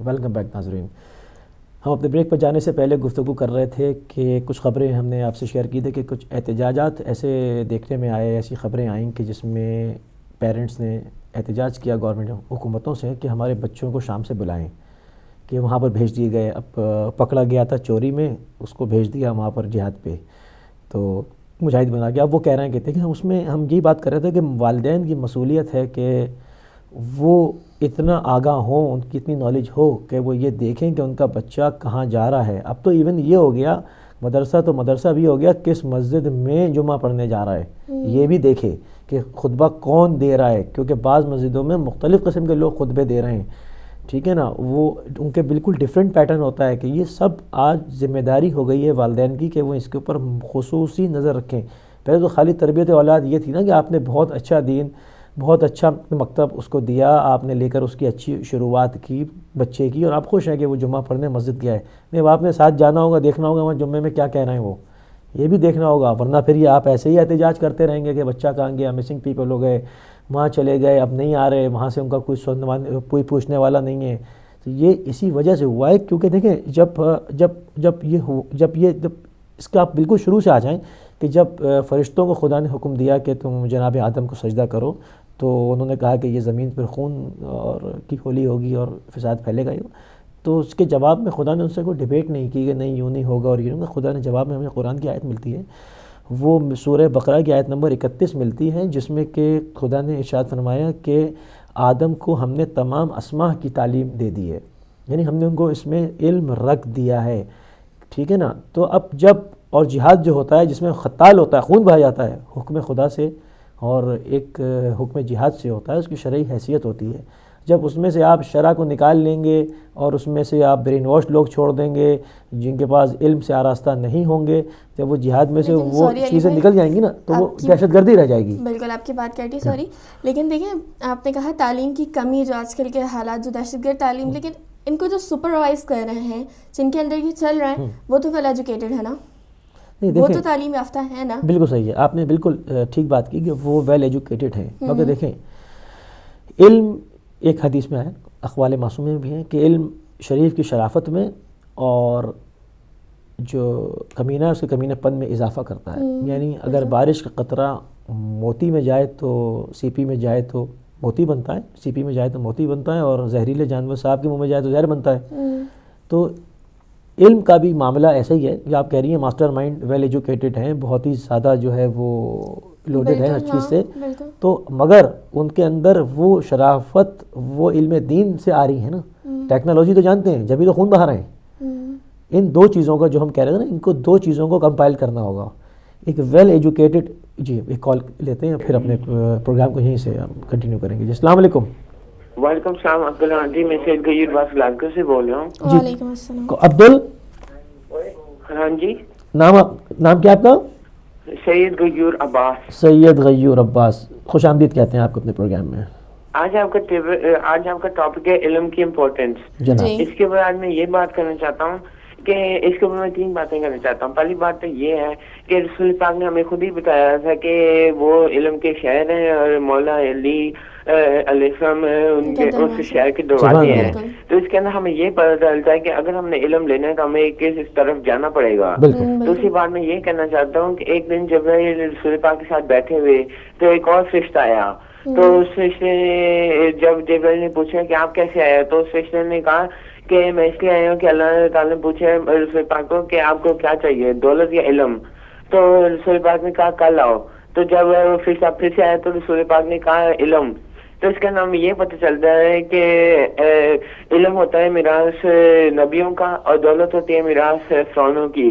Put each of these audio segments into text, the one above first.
Welcome back ناظرین. ہم اپنے بریک پر جانے سے پہلے گفتگو کر رہے تھے کہ کچھ خبریں ہم نے آپ سے شیئر کی تھیں کہ کچھ احتجاجات ایسے دیکھنے میں آئے, ایسی خبریں آئیں کہ جس میں پیرنٹس نے احتجاج کیا گورنمنٹ حکومتوں سے کہ ہمارے بچوں کو شام سے بلائیں, کہ وہاں پر بھیج دیے گئے. اب پکڑا گیا تھا چوری میں, اس کو بھیج دیا وہاں پر جہاد پہ, تو مجاہد بنا گیا. اب وہ کہہ رہے ہیں کہ اس میں ہم یہی بات کر رہے تھے کہ والدین کی مسئولیت ہے کہ وہ اتنا آگاہ ہوں, ان کی اتنی نالج ہو کہ وہ یہ دیکھیں کہ ان کا بچہ کہاں جا رہا ہے. اب تو ایون یہ ہو گیا, مدرسہ تو مدرسہ بھی ہو گیا, کس مسجد میں جمعہ پڑھنے جا رہا ہے یہ بھی دیکھے کہ خطبہ کون دے رہا ہے, کیونکہ بعض مسجدوں میں مختلف قسم کے لوگ خطبے دے رہے ہیں, ٹھیک ہے نا. وہ ان کے بالکل ڈیفرنٹ پیٹرن ہوتا ہے کہ یہ سب آج ذمہ داری ہو گئی ہے والدین کی کہ وہ اس کے اوپر خصوصی نظر رکھیں. پہلے تو خالی تربیت اولاد یہ تھی نا کہ آپ نے بہت اچھا دین, بہت اچھا مکتب اس کو دیا, آپ نے لے کر اس کی اچھی شروعات کی بچے کی, اور آپ خوش ہیں کہ وہ جمعہ پڑھنے مسجد گیا ہے. نہیں, اب آپ نے ساتھ جانا ہوگا, دیکھنا ہوگا وہاں جمعے میں کیا کہہ رہے ہیں, وہ یہ بھی دیکھنا ہوگا. ورنہ پھر یہ آپ ایسے ہی احتجاج کرتے رہیں گے کہ بچہ کہاں گیا, مسنگ پیپل ہو گئے, وہاں چلے گئے, اب نہیں آ رہے, وہاں سے ان کا کوئی پوچھنے والا نہیں ہے. تو یہ اسی وجہ سے ہوا ہے, کیونکہ دیکھیں جب اس کا آپ بالکل شروع سے آ جائیں کہ جب فرشتوں کو خدا نے حکم دیا کہ تم جناب آدم کو سجدہ کرو, تو انہوں نے کہا کہ یہ زمین پر خون اور کی ہولی ہوگی اور فساد پھیلے گا. تو اس کے جواب میں خدا نے ان سے کوئی ڈیبیٹ نہیں کی کہ نہیں یوں نہیں ہوگا اور یوں. خدا نے جواب میں ہمیں قرآن کی آیت ملتی ہے, وہ سورہ بقرہ کی آیت نمبر 31 ملتی ہے, جس میں کہ خدا نے ارشاد فرمایا کہ آدم کو ہم نے تمام اسماء کی تعلیم دے دی ہے, یعنی ہم نے ان کو اس میں علم رکھ دیا ہے, ٹھیک ہے نا. تو اب جب اور جہاد جو ہوتا ہے جس میں قتال ہوتا ہے, خون بہا جاتا ہے, حکم خدا سے اور ایک حکم جہاد سے ہوتا ہے, اس کی شرعی حیثیت ہوتی ہے. جب اس میں سے آپ شرع کو نکال لیں گے اور اس میں سے آپ برین واش لوگ چھوڑ دیں گے جن کے پاس علم سے آراستہ نہیں ہوں گے, جب وہ جہاد میں سے وہ چیزیں نکل جائیں گی نا تو وہ دہشت گردی رہ جائے گی. بالکل آپ کی بات کہتی, سوری, لیکن دیکھیں آپ نے کہا تعلیم کی کمی, جو آج کل کے حالات, جو دہشت گرد تعلیم, لیکن ان کو جو سپروائز کر رہے ہیں, جن کے اندر یہ چل رہا ہے, وہ تو ویل ایجوکیٹڈ ہے نا, وہ تو تعلیم یافتہ ہے نا. بالکل صحیح ہے, آپ نے بالکل ٹھیک بات کی کہ وہ ویل ایجوکیٹڈ ہیں. مگر دیکھیں علم, ایک حدیث میں ہے, اقوال معصومہ میں بھی ہیں کہ علم شریف کی شرافت میں اور جو کمینہ ہے اس کے کمینہ پن میں اضافہ کرتا ہے. یعنی اگر بارش کا قطرہ موتی میں جائے تو سی پی میں جائے تو موتی بنتا ہے, سی پی میں جائے تو موتی بنتا ہے, اور زہریلے جانور صاحب کے منہ میں جائے تو زہر بنتا ہے. تو علم کا بھی معاملہ ایسا ہی ہے کہ آپ کہہ رہی ہیں ماسٹر مائنڈ ویل ایجوکیٹڈ ہیں, بہت ہی زیادہ جو ہے وہ لوڈڈ ہے ہر چیز سے, تو مگر ان کے اندر وہ شرافت وہ علم دین سے آ رہی ہے نا. ٹیکنالوجی تو جانتے ہیں, جبھی تو خون بہا رہے ہیں. ان دو چیزوں کا جو ہم کہہ رہے تھے نا, ان کو دو چیزوں کو کمپائل کرنا ہوگا. ایک ویل ایجوکیٹڈ, جی ایک کال لیتے ہیں, پھر اپنے پروگرام کو یہیں سے ہم کنٹینیو کریں گے. جی السلام علیکم. وعلیکم السلام عبداللہ جی, میں سید غیور عباس لالکر سے بول رہا ہوں. وعلیکم السلام. عبدل, ہاں جی, نام کیا آپ کا؟ سید غیور عباس. سید غیور عباس, خوش آمدید کہتے ہیں آپ کو اپنے پروگرام میں. آج آپ کا ٹاپک ہے علم کی امپورٹنس. اس کے بعد میں یہ بات کرنا چاہتا ہوں کہ اس کے اوپر میں 3 باتیں کرنا چاہتا ہوں. پہلی بات تو یہ ہے کہ رسول پاک نے ہمیں خود ہی بتایا تھا کہ وہ علم کے شہر ہیں, اور مولا علی علیہ السلام اس شہر کے دروازے ہیں. تو اس کے اندر ہمیں یہ پتہ چلتا ہے کہ اگر ہم نے علم لینا ہے تو ہمیں کس طرف جانا پڑے گا. دوسری بات میں یہ کہنا چاہتا ہوں کہ ایک دن جب رسول پاک کے ساتھ بیٹھے ہوئے تو ایک اور فرشتہ آیا, تو اس فرشتے نے جب جبرائیل نے پوچھا کہ آپ کیسے آئے, تو اس فرشتے نے کہا کہ میں اس لیے آیا ہوں کہ اللہ تعالیٰ نے پوچھا رسول پاک کو کہ آپ کو کیا چاہیے, دولت یا علم. تو رسول پاک نے کہا کل آؤ. تو جب فرشتہ پھر سے آیا تو رسول پاک نے کہا علم. تو اس کا نام یہ پتہ چلتا ہے کہ علم ہوتا ہے میراث نبیوں کا, اور دولت ہوتی ہے میراث فرعونوں کی.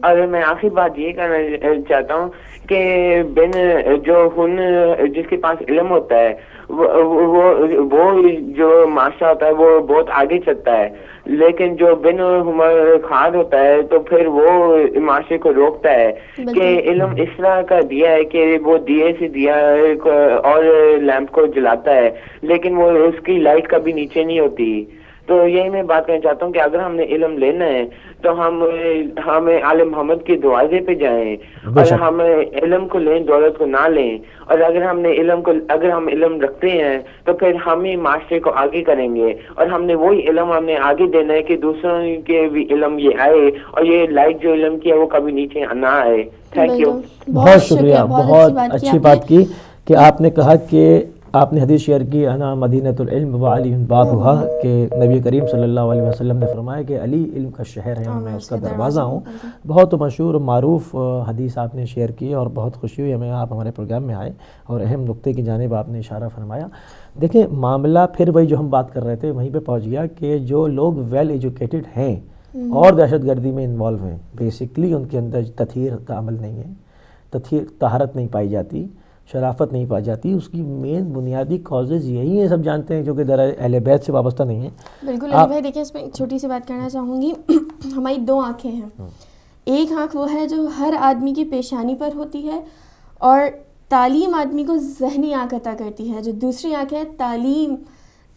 اور میں آخری بات یہ کہنا چاہتا ہوں کہ جس کے پاس علم ہوتا ہے وہ جو معاشرہ ہوتا ہے وہ بہت آگے چلتا ہے, لیکن جو بن خاد ہوتا ہے تو پھر وہ معاشرے کو روکتا ہے. کہ علم اس طرح کا دیا ہے کہ وہ دیے سے دیا اور لیمپ کو جلاتا ہے, لیکن وہ اس کی لائٹ کبھی نیچے نہیں ہوتی. تو یہی میں بات کرنا چاہتا ہوں کہ اگر ہم نے علم لینا ہے تو ہمیں آل محمد کے دروازے پہ جائیں اور ہم علم کو لیں، دولت کو نہ لیں. اور اگر ہم علم رکھتے ہیں تو پھر ہم ہی معاشرے کو آگے کریں گے، اور ہم نے وہی علم ہم نے آگے دینا ہے کہ دوسروں کے بھی علم یہ آئے، اور یہ لائٹ جو علم کی ہے وہ کبھی نیچے نہ آئے. Thank you. بہت شکریہ، بہت اچھی بات کی کہ آپ نے کہا کہ آپ نے حدیث شیئر کی انا مدینۃ العلم وعلی بابھا، کہ نبی کریم صلی اللہ علیہ وسلم نے فرمایا کہ علی علم کا شہر ہے اور میں اس کا دروازہ ہوں. بہت مشہور و معروف حدیث آپ نے شیئر کی اور بہت خوشی ہوئی ہمیں آپ ہمارے پروگرام میں آئے اور اہم نقطے کی جانب آپ نے اشارہ فرمایا. دیکھیں معاملہ پھر وہی جو ہم بات کر رہے تھے وہیں پہ پہنچ گیا کہ جو لوگ ویل ایجوکیٹڈ ہیں اور دہشت گردی میں انوالو ہیں، بیسکلی ان کے اندر تطہیر کا عمل نہیں ہے، طہارت نہیں پائی جاتی، شرافت نہیں پائی جاتی. اس کی مین بنیادی کازز یہی ہیں، سب جانتے ہیں، جو کہ ذرا اہل بیت سے وابستہ نہیں ہیں. بالکل علی بھائی دیکھیں اس میں ایک چھوٹی سی بات کرنا چاہوں گی. ہماری دو آنکھیں ہیں، ایک آنکھ وہ ہے جو ہر آدمی کی پیشانی پر ہوتی ہے اور تعلیم آدمی کو ذہنی آنکھ عطا کرتی ہے. جو دوسری آنکھ ہے تعلیم،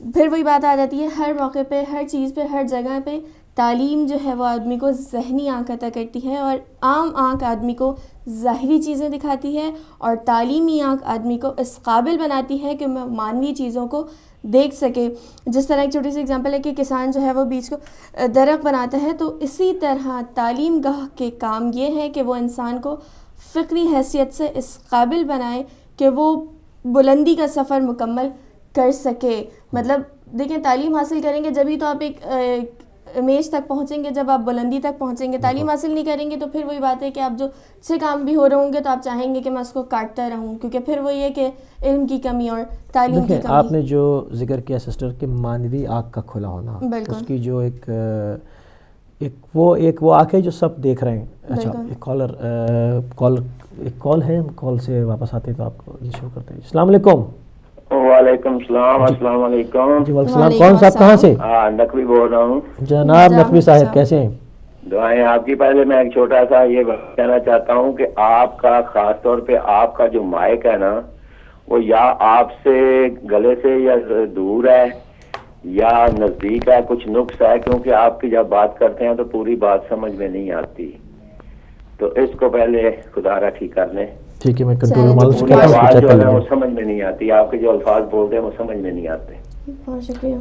پھر وہی بات آ جاتی ہے ہر موقع پہ، ہر چیز پہ، ہر جگہ پہ تعلیم جو ہے وہ آدمی کو ذہنی آنکھ عطا کرتی ہے، اور عام آنکھ آدمی کو ظاہری چیزیں دکھاتی ہے، اور تعلیمی آنکھ آدمی کو اس قابل بناتی ہے کہ وہ معنوی چیزوں کو دیکھ سکے. جس طرح ایک چھوٹی سی اگزامپل ہے کہ کسان جو ہے وہ بیج کو درخت بناتا ہے، تو اسی طرح تعلیم گاہ کے کام یہ ہے کہ وہ انسان کو فکری حیثیت سے اس قابل بنائے کہ وہ بلندی کا سفر مکمل کر سکے. مطلب دیکھیں تعلیم حاصل کریں گے جبھی تو آپ ایک امیج تک پہنچیں گے، جب آپ بلندی تک پہنچیں گے. تعلیم حاصل نہیں کریں گے تو پھر وہی بات ہے کہ آپ جو اچھے کام بھی ہو رہے ہوں گے تو آپ چاہیں گے کہ میں اس کو کاٹتا رہوں، کیونکہ پھر وہی ہے کہ علم کی کمی اور تعلیم کی کمی. آپ نے جو ذکر کیا سسٹر کہ مانوی آنکھ کا کھلا ہونا، اس کی جو ایک وہ آنکھ ہے جو سب دیکھ رہے ہیں. اچھا ایک کال ہے، ہم کال سے واپس آتے ہیں تو آپ کو یہ شروع کرتے ہیں. السلام علیکم. وعلیکم السلام. السلام علیکم. جی وعلیکم السلام. کون صاحب کہاں سے؟ نقوی بول رہا ہوں. جناب نقوی صاحب کیسے ہیں؟ دعائیں آپ کی. پہلے میں ایک چھوٹا سا یہ کہنا چاہتا ہوں کہ آپ کا خاص طور پہ آپ کا جو مائک ہے نا وہ یا آپ سے گلے سے یا دور ہے یا نزدیک ہے، کچھ نقص ہے، کیونکہ آپ کی جب بات کرتے ہیں تو پوری بات سمجھ میں نہیں آتی، تو اس کو پہلے خدا را ٹھیک کر لیں. ٹھیک ہے، میں کنٹرول رومال سے آواز جو ہے وہ سمجھ میں نہیں آتی، آپ کے جو الفاظ بولتے ہیں وہ سمجھ میں نہیں آتے.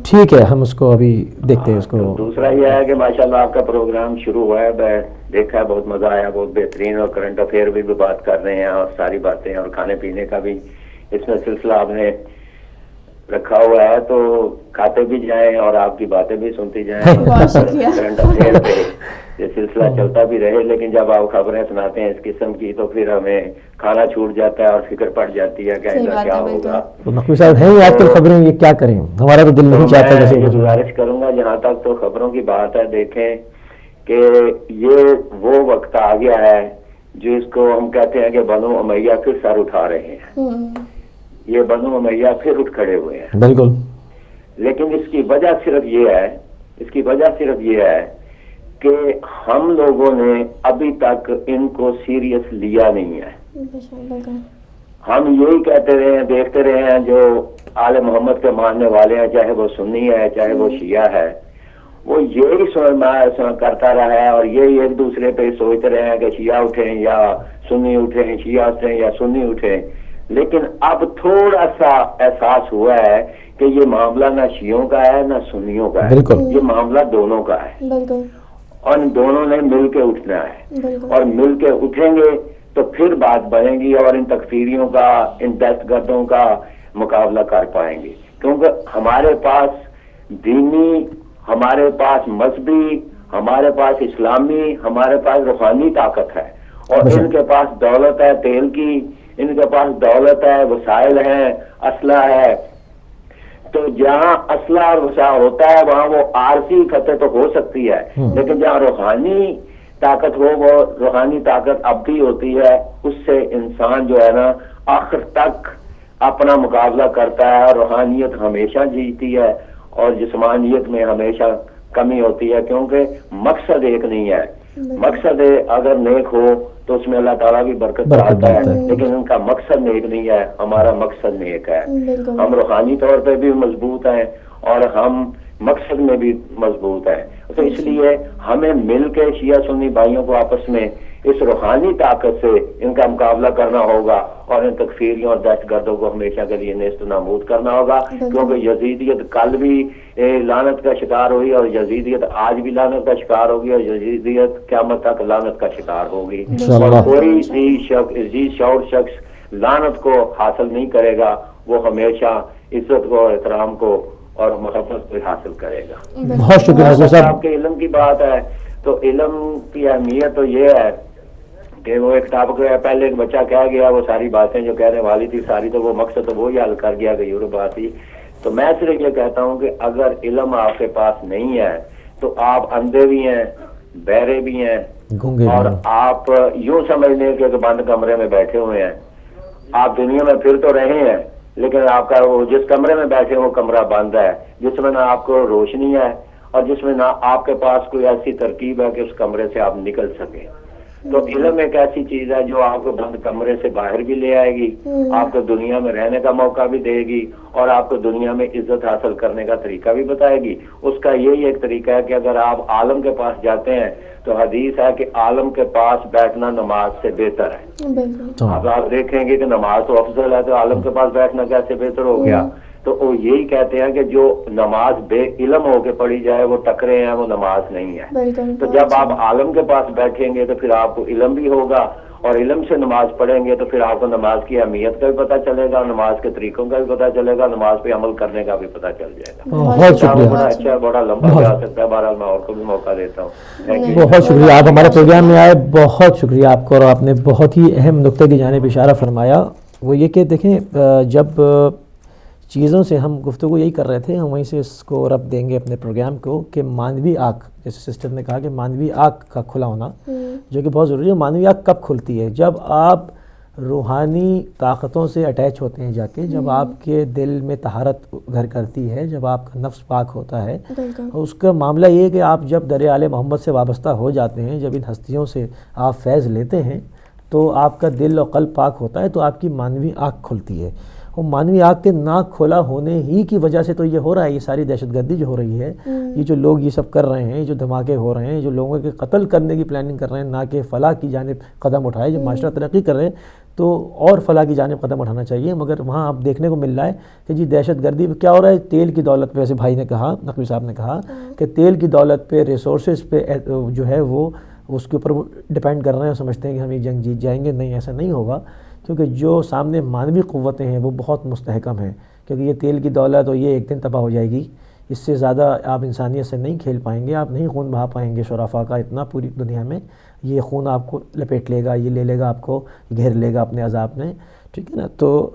ٹھیک ہے، ہم اس کو ابھی دیکھتے ہیں اس کو. دوسرا یہ ہے کہ ماشاءاللہ آپ کا پروگرام شروع ہوا ہے، میں دیکھا ہے، بہت مزہ آیا، بہت بہترین، اور کرنٹ افیئر بھی بات کر رہے ہیں اور ساری باتیں، اور کھانے پینے کا بھی اس میں سلسلہ آپ نے رکھا ہوا ہے، تو کھاتے بھی جائیں اور آپ کی باتیں بھی سنتی جائیں. کرنٹ افیئر پہ یہ سلسلہ چلتا بھی رہے، لیکن جب آپ خبریں سناتے ہیں اس قسم کی تو پھر ہمیں کھانا چھوٹ جاتا ہے اور فکر پڑ جاتی ہے کہ ایسا کیا ہوگا. نقوی صاحب ہیں آج کل خبریں، یہ کیا کریں، ہمارا تو دل نہیں چاہتا. میں گزارش کروں گا جہاں تک تو خبروں کی بات ہے، دیکھیں کہ یہ وہ وقت آ گیا ہے جو اس کو ہم کہتے ہیں کہ بنو امیہ پھر سر اٹھا رہے ہیں. یہ بنو امیہ پھر اٹھ کھڑے ہوئے ہیں. بالکل. لیکن اس کی وجہ صرف یہ ہے کہ ہم لوگوں نے ابھی تک ان کو سیریس لیا نہیں ہے. ہم یہی کہتے رہے ہیں، دیکھتے رہے ہیں، جو آل محمد کے ماننے والے ہیں، چاہے وہ سنی ہے چاہے وہ شیعہ ہے، وہ یہی کرتا رہا ہے اور یہی ایک دوسرے پہ سوچتے رہے ہیں کہ شیعہ اٹھیں یا سنی اٹھیں، شیعہ اٹھیں یا سنی اٹھیں. لیکن اب تھوڑا سا احساس ہوا ہے کہ یہ معاملہ نہ شیعوں کا ہے نہ سنیوں کا ہے، یہ معاملہ دونوں کا ہے، اور ان دونوں نے مل کے اٹھنا ہے، اور مل کے اٹھیں گے تو پھر بات بنے گی اور ان تکفیریوں کا، ان دہشت گردوں کا مقابلہ کر پائیں گے. کیونکہ ہمارے پاس دینی، ہمارے پاس مذہبی، ہمارے پاس اسلامی، ہمارے پاس روحانی طاقت ہے، اور ان کے پاس دولت ہے تیل کی، ان کے پاس دولت ہے، وسائل ہیں، اسلحہ ہے. تو جہاں اسلحہ اور وسائل ہوتا ہے وہاں وہ عارضی فتح تو ہو سکتی ہے، لیکن جہاں روحانی طاقت ہو، وہ روحانی طاقت اب بھی ہوتی ہے. اس سے انسان جو ہے نا آخر تک اپنا مقابلہ کرتا ہے، اور روحانیت ہمیشہ جیتی ہے اور جسمانیت میں ہمیشہ کمی ہوتی ہے، کیونکہ مقصد ایک نہیں ہے. مقصد اگر نیک ہو تو اس میں اللہ تعالیٰ بھی برکت ڈالتا ہے، لیکن ان کا مقصد نیک نہیں ہے. ہمارا مقصد نیک ہے، ہم روحانی طور پہ بھی مضبوط ہیں اور ہم مقصد میں بھی مضبوط ہے. تو اس لیے ہمیں مل کے شیعہ سنی بھائیوں کو آپس میں اس روحانی طاقت سے ان کا مقابلہ کرنا ہوگا اور ان تکفیریوں اور دہشت گردوں کو ہمیشہ کے لیے نیست و نابود کرنا ہوگا, کیونکہ یزیدیت کل بھی لعنت کا شکار ہوئی اور یزیدیت آج بھی لعنت کا شکار ہوگی اور یزیدیت قیامت تک لعنت کا شکار ہوگی. اور کوئی ذی شعور شخص لعنت کو حاصل نہیں کرے گا, وہ ہمیشہ عزت کو, احترام کو اور محبت کو حاصل کرے گا. بہت شکریہ. آپ کے علم کی بات ہے تو علم کی اہمیت تو یہ ہے کہ وہ ایک ٹاپک ہے, پہلے ایک بچہ کہہ گیا, وہ ساری باتیں جو کہنے والی تھی ساری تو وہ مقصد تو وہی حل کر گیا کہ یہ بات تھی. تو میں صرف یہ کہتا ہوں کہ اگر علم آپ کے پاس نہیں ہے تو آپ اندھے بھی ہیں, بہرے بھی ہیں, اور آپ یوں سمجھ لیں کہ بند کمرے میں بیٹھے ہوئے ہیں. آپ دنیا میں پھر تو رہے ہیں لیکن آپ کا وہ جس کمرے میں بیٹھے وہ کمرہ بند ہے, جس میں نہ آپ کو روشنی ہے اور جس میں نہ آپ کے پاس کوئی ایسی ترکیب ہے کہ اس کمرے سے آپ نکل سکیں. تو علم ایک ایسی چیز ہے جو آپ کو بند کمرے سے باہر بھی لے آئے گی, آپ کو دنیا میں رہنے کا موقع بھی دے گی اور آپ کو دنیا میں عزت حاصل کرنے کا طریقہ بھی بتائے گی. اس کا یہی ایک طریقہ ہے کہ اگر آپ عالم کے پاس جاتے ہیں تو حدیث ہے کہ عالم کے پاس بیٹھنا نماز سے بہتر ہے. اب آپ دیکھیں گے کہ نماز تو افضل ہے تو عالم کے پاس بیٹھنا کیسے بہتر ہو گیا. تو وہ یہی کہتے ہیں کہ جو نماز بے علم ہو کے پڑھی جائے وہ ٹکرے ہیں, وہ نماز نہیں ہے. تو جب آپ عالم کے پاس بیٹھیں گے تو پھر آپ کو علم بھی ہوگا اور علم سے نماز پڑھیں گے تو پھر آپ کو نماز کی اہمیت کا بھی پتہ چلے گا, نماز کے طریقوں کا بھی پتہ چلے گا, نماز پہ عمل کرنے کا بھی پتہ چل جائے گا. بہت شکریہ. بڑا اچھا, بڑا لمبا جا سکتا ہے, بہرحال میں اور کو بھی موقع دیتا ہوں. بہت شکریہ, آپ ہمارے پروگرام میں آئے, بہت شکریہ آپ کو, اور آپ نے بہت ہی اہم نقطے کی جانب اشارہ فرمایا. وہ یہ کہ دیکھیں جب چیزوں سے ہم گفتگو یہی کر رہے تھے, ہم وہیں سے اس کو ربط دیں گے اپنے پروگرام کو کہ مانوی آنکھ, جیسے سسٹر نے کہا کہ مانوی آنکھ کا کھلا ہونا جو کہ بہت ضروری ہے. مانوی آنکھ کب کھلتی ہے؟ جب آپ روحانی طاقتوں سے اٹیچ ہوتے ہیں جا کے, جب آپ کے دل میں طہارت گھر کرتی ہے, جب آپ کا نفس پاک ہوتا ہے. اور اس کا معاملہ یہ ہے کہ آپ جب در آل محمد سے وابستہ ہو جاتے ہیں, جب ان ہستیوں سے آپ فیض لیتے ہیں تو آپ کا دل اور قلب پاک ہوتا ہے, تو آپ کی مانوی آنکھ کھلتی ہے. اور مانوی آنکھ کے نہ کھلا ہونے ہی کی وجہ سے تو یہ ہو رہا ہے, یہ ساری دہشت گردی جو ہو رہی ہے, یہ جو لوگ یہ سب کر رہے ہیں, جو دھماکے ہو رہے ہیں, جو لوگوں کے قتل کرنے کی پلاننگ کر رہے ہیں, نہ کہ فلاح کی جانب قدم اٹھائے. جب معاشرہ ترقی کر رہے ہیں تو اور فلاح کی جانب قدم اٹھانا چاہیے, مگر وہاں آپ دیکھنے کو مل رہا ہے کہ جی دہشت گردی پہ کیا ہو رہا ہے, تیل کی دولت پہ, ایسے بھائی نے کہا, نقوی صاحب نے کہا کہ تیل کی دولت پہ, ریسورسز پہ جو ہے وہ اس کے اوپر ڈیپینڈ کر رہے ہیں اور سمجھتے ہیں کہ ہم یہ جنگ جیت جائیں گے. نہیں, ایسا نہیں ہوگا, کیونکہ جو سامنے مانوی قوتیں ہیں وہ بہت مستحکم ہیں, کیونکہ یہ تیل کی دولت اور یہ ایک دن تباہ ہو جائے گی. اس سے زیادہ آپ انسانیت سے نہیں کھیل پائیں گے, آپ نہیں خون بہا پائیں گے شرفاء کا اتنا پوری دنیا میں. یہ خون آپ کو لپیٹ لے گا, یہ لے لے گا آپ کو, گھیر لے گا اپنے عذاب میں, ٹھیک ہے نا. تو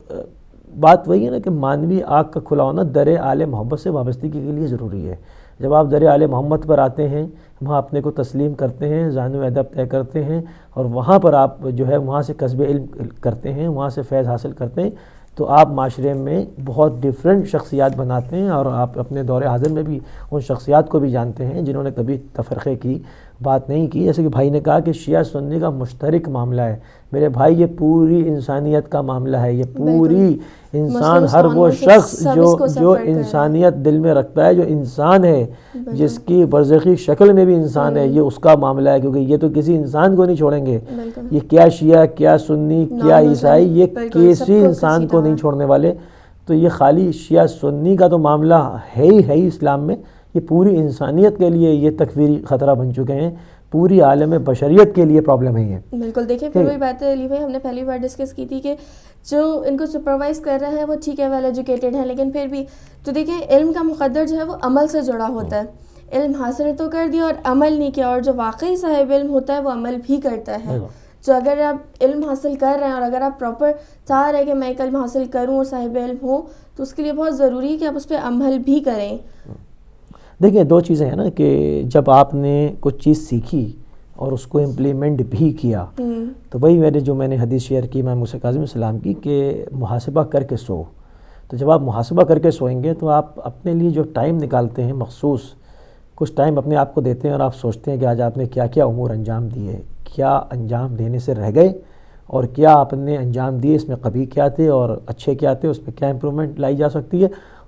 بات وہی ہے نا کہ مانوی آنکھ کا کھلا ہونا در آل محمد سے وابستگی کے لیے ضروری ہے. جب آپ در آل محمد پر آتے ہیں, وہاں اپنے کو تسلیم کرتے ہیں, ذہن و ادب طے کرتے ہیں, اور وہاں پر آپ جو ہے وہاں سے کسب علم کرتے ہیں, وہاں سے فیض حاصل کرتے ہیں, تو آپ معاشرے میں بہت ڈیفرنٹ شخصیات بناتے ہیں. اور آپ اپنے دور حاضر میں بھی ان شخصیات کو بھی جانتے ہیں جنہوں نے کبھی تفرقے کی بات نہیں کی. جیسے کہ بھائی نے کہا کہ شیعہ سنی کا مشترک معاملہ ہے. میرے بھائی یہ پوری انسانیت کا معاملہ ہے, یہ پوری انسان, ہر وہ شخص جو انسانیت دل میں رکھتا ہے, جو انسان ہے, جس کی برزخی شکل میں بھی انسان ہے, یہ اس کا معاملہ ہے. کیونکہ یہ تو کسی انسان کو نہیں چھوڑیں گے, یہ کیا شیعہ, کیا سنی, کیا عیسائی, یہ کسی انسان کو نہیں چھوڑنے والے. تو یہ خالی شیعہ سنی کا تو معاملہ ہے ہی اسلام میں, یہ پوری انسانیت کے لیے یہ تکفیری خطرہ بن چکے ہیں, پوری عالم بشریت کے لیے پرابلم ہے یہ. بالکل. دیکھیں پھر وہی بات ہے علی بھائی, ہم نے پہلی بار ڈسکس کی تھی کہ جو ان کو سپروائز کر رہے ہیں وہ ٹھیک ہے, ویل ایجوکیٹڈ ہیں, لیکن پھر بھی تو دیکھیں علم کا مقدر جو ہے وہ عمل سے جڑا ہوتا ہے. علم حاصل تو کر دیا اور عمل نہیں کیا, اور جو واقعی صاحب علم ہوتا ہے وہ عمل بھی کرتا ہے. جو اگر آپ علم حاصل کر رہے ہیں اور اگر آپ پراپر چاہ رہے ہیں کہ میں ایک علم حاصل کروں اور صاحب علم ہوں, تو اس کے لیے بہت ضروری ہے کہ آپ اس پہ عمل بھی کریں. دیکھیں دو چیزیں ہیں نا, کہ جب آپ نے کچھ چیز سیکھی اور اس کو امپلیمنٹ بھی کیا, تو وہی میں نے حدیث شیئر کی امام موسیٰ کاظم علیہ السلام کی کہ محاسبہ کر کے سو. تو جب آپ محاسبہ کر کے سوئیں گے تو آپ اپنے لیے جو ٹائم نکالتے ہیں, مخصوص کچھ ٹائم اپنے آپ کو دیتے ہیں, اور آپ سوچتے ہیں کہ آج آپ نے کیا کیا امور انجام دیے, کیا انجام دینے سے رہ گئے, اور کیا آپ نے انجام دیے, اس میں قبیح کیا تھے اور اچھے کیا تھے, اس میں کیا امپرومنٹ لائی جا سکتی ہے.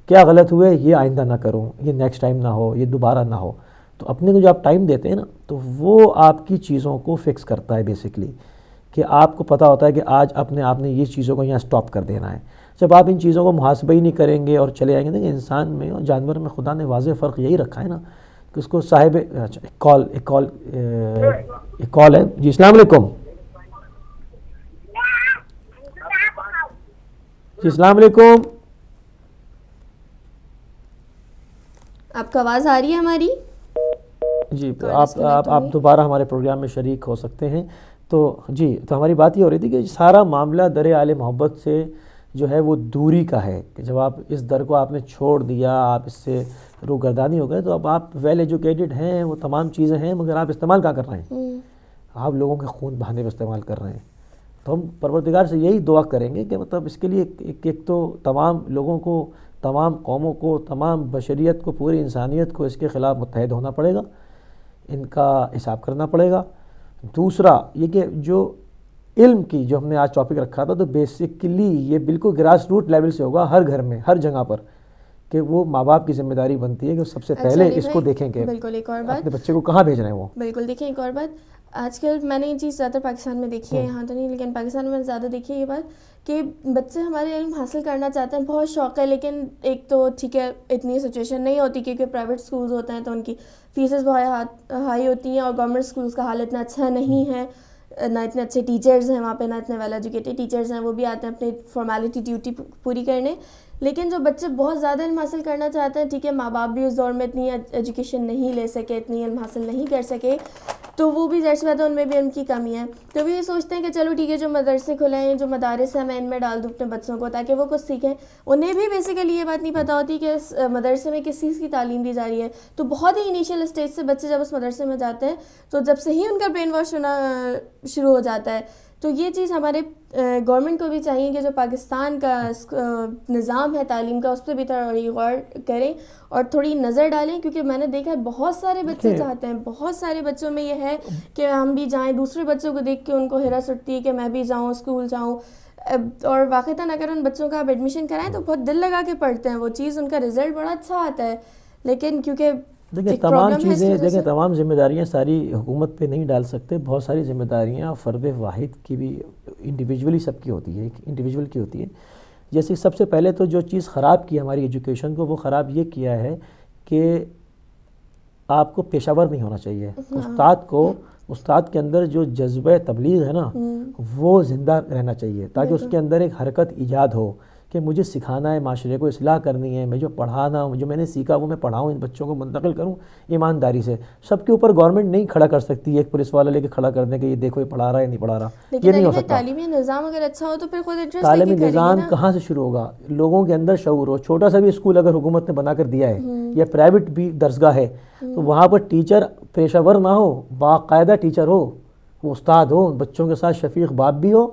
کیا غلط ہوئے یہ آئندہ نہ کروں، یہ نیکسٹ ٹائم نہ ہو، یہ دوبارہ نہ ہو. تو اپنے کو جو آپ ٹائم دیتے ہیں نا تو وہ آپ کی چیزوں کو فکس کرتا ہے بیسکلی، کہ آپ کو پتہ ہوتا ہے کہ آج اپنے آپ نے یہ چیزوں کو یہاں سٹاپ کر دینا ہے. جب آپ ان چیزوں کو محاسبہ ہی نہیں کریں گے اور چلے آئیں گے، دیکھیں انسان میں اور جانور میں خدا نے واضح فرق یہی رکھا ہے نا کہ اس کو صاحب اچھا ایک کال ہے. جی السلام علیکم. جی السلام علیکم. آپ کو آواز آ رہی ہے ہماری؟ جی آپ دوبارہ ہمارے پروگرام میں شریک ہو سکتے ہیں. تو جی تو ہماری بات یہ ہو رہی تھی کہ سارا معاملہ در اہل محبت سے جو ہے وہ دوری کا ہے، کہ جب آپ اس در کو آپ نے چھوڑ دیا، آپ اس سے روگردانی ہو گئے، تو اب آپ ویل ایجوکیٹڈ ہیں، وہ تمام چیزیں ہیں، مگر آپ استعمال کیا کر رہے ہیں؟ آپ لوگوں کے خون بہانے پہ استعمال کر رہے ہیں. تو ہم پروردگار سے یہی دعا کریں گے کہ مطلب اس کے لیے ایک تو تمام لوگوں کو، تمام قوموں کو، تمام بشریت کو، پوری انسانیت کو اس کے خلاف متحد ہونا پڑے گا، ان کا حساب کرنا پڑے گا. دوسرا یہ کہ جو علم کی جو ہم نے آج ٹاپک رکھا تھا، تو بیسکلی یہ بالکل گراس روٹ لیول سے ہوگا، ہر گھر میں، ہر جگہ پر، کہ وہ ماں باپ کی ذمہ داری بنتی ہے کہ سب سے پہلے اس کو دیکھیں کہ اپنے بچے کو کہاں بھیج رہے ہیں وہ. بالکل. دیکھیں ایک اور بات، آج کل میں نے یہ چیز زیادہ پاکستان میں دیکھی ہے، یہاں تو نہیں لیکن پاکستان میں زیادہ دیکھی ہے یہ بات کہ بچے ہمارے علم حاصل کرنا چاہتے ہیں، بہت شوق ہے، لیکن ایک تو ٹھیک ہے اتنی سچویشن نہیں ہوتی کیونکہ پرائیویٹ سکولز ہوتے ہیں تو ان کی فیسز بہت ہائی ہوتی ہیں، اور گورنمنٹ سکولز کا حال اتنا اچھا نہیں ہے، نہ اتنے اچھے ٹیچرز ہیں وہاں پہ، نہ اتنے ویل ایجوکیٹڈ ٹیچرز ہیں، وہ بھی آتے ہیں اپنی فارمیلٹی ڈیوٹی پوری کرنے. لیکن جو بچے بہت زیادہ علم حاصل کرنا چاہتے ہیں، ٹھیک ہے ماں باپ بھی اس دور میں اتنی ایجوکیشن نہیں لے سکے، اتنی علم حاصل نہیں کر سکے، تو وہ بھی ظاہر سی بات ہے ان میں بھی ان کی کمی ہے. تو وہ یہ سوچتے ہیں کہ چلو ٹھیک ہے جو مدرسے کھلے ہیں، جو مدارس ہیں، میں ان میں ڈال دوں اپنے بچوں کو تاکہ وہ کچھ سیکھیں. انہیں بھی بیسیکلی یہ بات نہیں پتہ ہوتی کہ اس مدرسے میں کس چیز کی تعلیم دی جا رہی ہے. تو بہت ہی انیشیل اسٹیج سے بچے جب اس مدرسے میں جاتے ہیں تو جب سے ہی ان کا برین واش ہونا شروع ہو جاتا ہے. تو یہ چیز ہمارے گورنمنٹ کو بھی چاہیے کہ جو پاکستان کا نظام ہے تعلیم کا، اس پہ بھی تھوڑی غور کریں اور تھوڑی نظر ڈالیں، کیونکہ میں نے دیکھا ہے بہت سارے بچے چاہتے ہیں، بہت سارے بچوں میں یہ ہے کہ ہم بھی جائیں، دوسرے بچوں کو دیکھ کے ان کو ہرس اٹھتی ہے کہ میں بھی جاؤں، اسکول جاؤں. اور واقعتاً اگر ان بچوں کا آپ ایڈمیشن کرائیں تو بہت دل لگا کے پڑھتے ہیں وہ چیز، ان کا رزلٹ بڑا اچھا آتا ہے. لیکن کیونکہ دیکھیں تمام چیزیں، دیکھیں تمام ذمہ داریاں ساری حکومت پہ نہیں ڈال سکتے، بہت ساری ذمہ داریاں فرد واحد کی بھی انڈیویجولی سب کی ہوتی ہے، انڈیویجول کی ہوتی ہے. جیسے سب سے پہلے تو جو چیز خراب کی ہماری ایجوکیشن کو، وہ خراب یہ کیا ہے کہ آپ کو پیشہ ور نہیں ہونا چاہیے. استاد کے اندر جو جذبہ تبلیغ ہے نا وہ زندہ رہنا چاہیے، تاکہ اس کے اندر ایک حرکت ایجاد ہو کہ مجھے سکھانا ہے، معاشرے کو اصلاح کرنی ہے، میں جو پڑھانا، جو میں نے سیکھا وہ میں پڑھاؤں، ان بچوں کو منتقل کروں ایمانداری سے. سب کے اوپر گورنمنٹ نہیں کھڑا کر سکتی، ایک پولیس والا لے کے کھڑا کر دیں کہ یہ دیکھو یہ پڑھا رہا ہے نہیں پڑھا رہا، یہ نہیں ہو سکتا. تعلیمی نظام اگر اچھا ہو تو پھر خود انٹرسٹ تعلیمی نظام کہاں سے شروع ہوگا؟ لوگوں کے اندر شعور ہو. چھوٹا سا بھی اسکول اگر حکومت نے بنا کر دیا ہے یا پرائیویٹ بھی درسگاہ ہے تو وہاں پر ٹیچر پیشہ ور نہ ہو، باقاعدہ ٹیچر ہو، وہ استاد ہو، بچوں کے ساتھ شفیق باپ بھی ہو،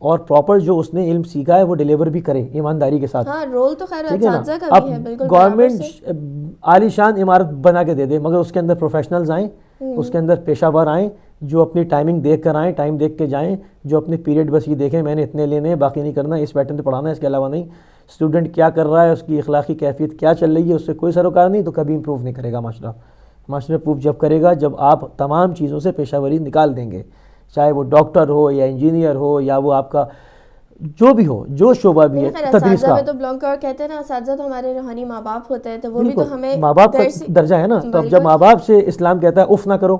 اور پراپر جو اس نے علم سیکھا ہے وہ ڈیلیور بھی کرے ایمانداری کے ساتھ. ہاں رول تو خیر اساتذہ کا اب بھی ہے بالکل. گورنمنٹ عالی شان عمارت بنا کے دے دے، مگر اس کے اندر پروفیشنلز آئیں، اس کے اندر پیشہ ور آئیں، جو اپنی ٹائمنگ دیکھ کر آئیں، ٹائم دیکھ کے جائیں، جو اپنے پیریڈ بس یہ دیکھیں میں نے اتنے لینے ہیں، باقی نہیں کرنا، اس پیٹرن پہ پڑھانا ہے، اس کے علاوہ نہیں. اسٹوڈنٹ کیا کر رہا ہے، اس کی اخلاقی کیفیت کیا چل رہی ہے، اس سے کوئی سروکار نہیں، تو کبھی امپروو نہیں کرے گا معاشرہ. معاشرہ امپروو جب کرے گا جب آپ تمام چیزوں سے پیشہ وری نکال دیں گے، چاہے وہ ڈاکٹر ہو یا انجینئر ہو یا وہ آپ کا جو بھی ہو، جو شعبہ بھی ہے تدریس کا. تو بلانگ کر کہتے ہیں نا اساتذہ تو ہمارے روحانی ماں باپ ہوتے ہیں، تو وہ بھی تو ہمیں ماں باپ کا درجہ ہے نا. تو اب جب ماں باپ سے اسلام کہتا ہے اف نہ کرو،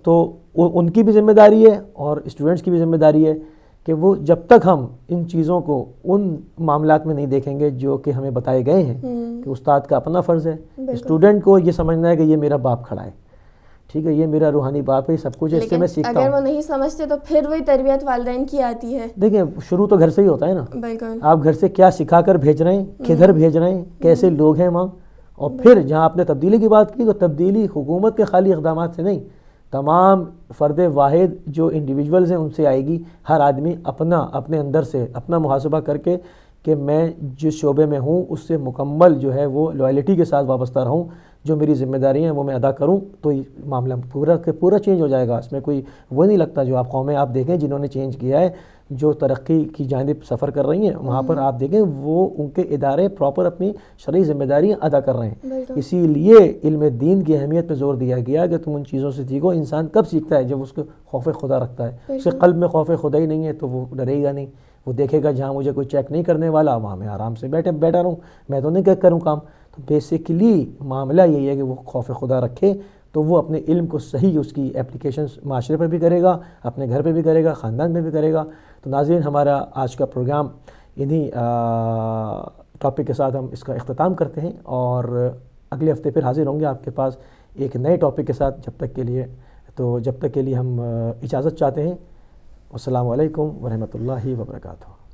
تو ان کی بھی ذمہ داری ہے اور اسٹوڈنٹس کی بھی ذمہ داری ہے کہ وہ جب تک ہم ان چیزوں کو ان معاملات میں نہیں دیکھیں گے جو کہ ہمیں بتائے گئے ہیں کہ استاد کا اپنا فرض ہے، اسٹوڈنٹ کو یہ سمجھنا ہے کہ یہ میرا باپ کھڑا ہے، ٹھیک ہے، یہ میرا روحانی باپ ہے، سب کچھ اس سے میں سیکھتا ہوں. اگر وہ نہیں سمجھتے تو پھر وہی تربیت والدین کی آتی ہے. دیکھیں شروع تو گھر سے ہی ہوتا ہے نا. بالکل. آپ گھر سے کیا سکھا کر بھیج رہے ہیں، کدھر بھیج رہے ہیں، کیسے لوگ ہیں وہاں. اور پھر جہاں آپ نے تبدیلی کی بات کی تو تبدیلی حکومت کے خالی اقدامات سے نہیں، تمام فرد واحد جو انڈیویجولز ہیں ان سے آئے گی. ہر آدمی اپنے اندر سے اپنا محاسبہ کر کے کہ میں جس شعبے میں ہوں اس سے مکمل جو ہے وہ لوائلٹی کے ساتھ وابستہ رہوں، جو میری ذمہ داری ہیں وہ میں ادا کروں تو معاملہ پورا چینج ہو جائے گا. اس میں کوئی وہ نہیں لگتا. جو قومیں آپ دیکھیں جنہوں نے چینج کیا ہے, جو ترقی کی جانب سفر کر رہی ہیں, وہاں پر آپ دیکھیں وہ ان کے ادارے پراپر اپنی شرعی ذمہ داریاں ادا کر رہے ہیں. اسی لیے علم دین کی اہمیت پہ زور دیا گیا کہ تم ان چیزوں سے سیکھو. انسان کب سیکھتا ہے؟ جب اس کو خوف خدا رکھتا ہے. اس کے قلب میں خوف خدا ہی نہیں ہے تو وہ ڈرے گا نہیں. وہ دیکھے گا جہاں مجھے کوئی چیک نہیں کرنے والا وہاں میں آرام سے بیٹھا رہوں, میں تو نہیں کروں کام. تو بیسیکلی معاملہ یہی ہے کہ وہ خوف خدا رکھے تو وہ اپنے علم کو صحیح اس کی اپلیکیشنز معاشرے پر بھی کرے گا, اپنے گھر پہ بھی کرے گا, خاندان میں بھی کرے گا. تو ناظرین, ہمارا آج کا پروگرام انہی ٹاپک کے ساتھ ہم اس کا اختتام کرتے ہیں, اور اگلے ہفتے پھر حاضر ہوں گے آپ کے پاس ایک نئے ٹاپک کے ساتھ. جب تک کے لیے ہم اجازت چاہتے ہیں. السلام علیکم ورحمۃ اللہ وبرکاتہ.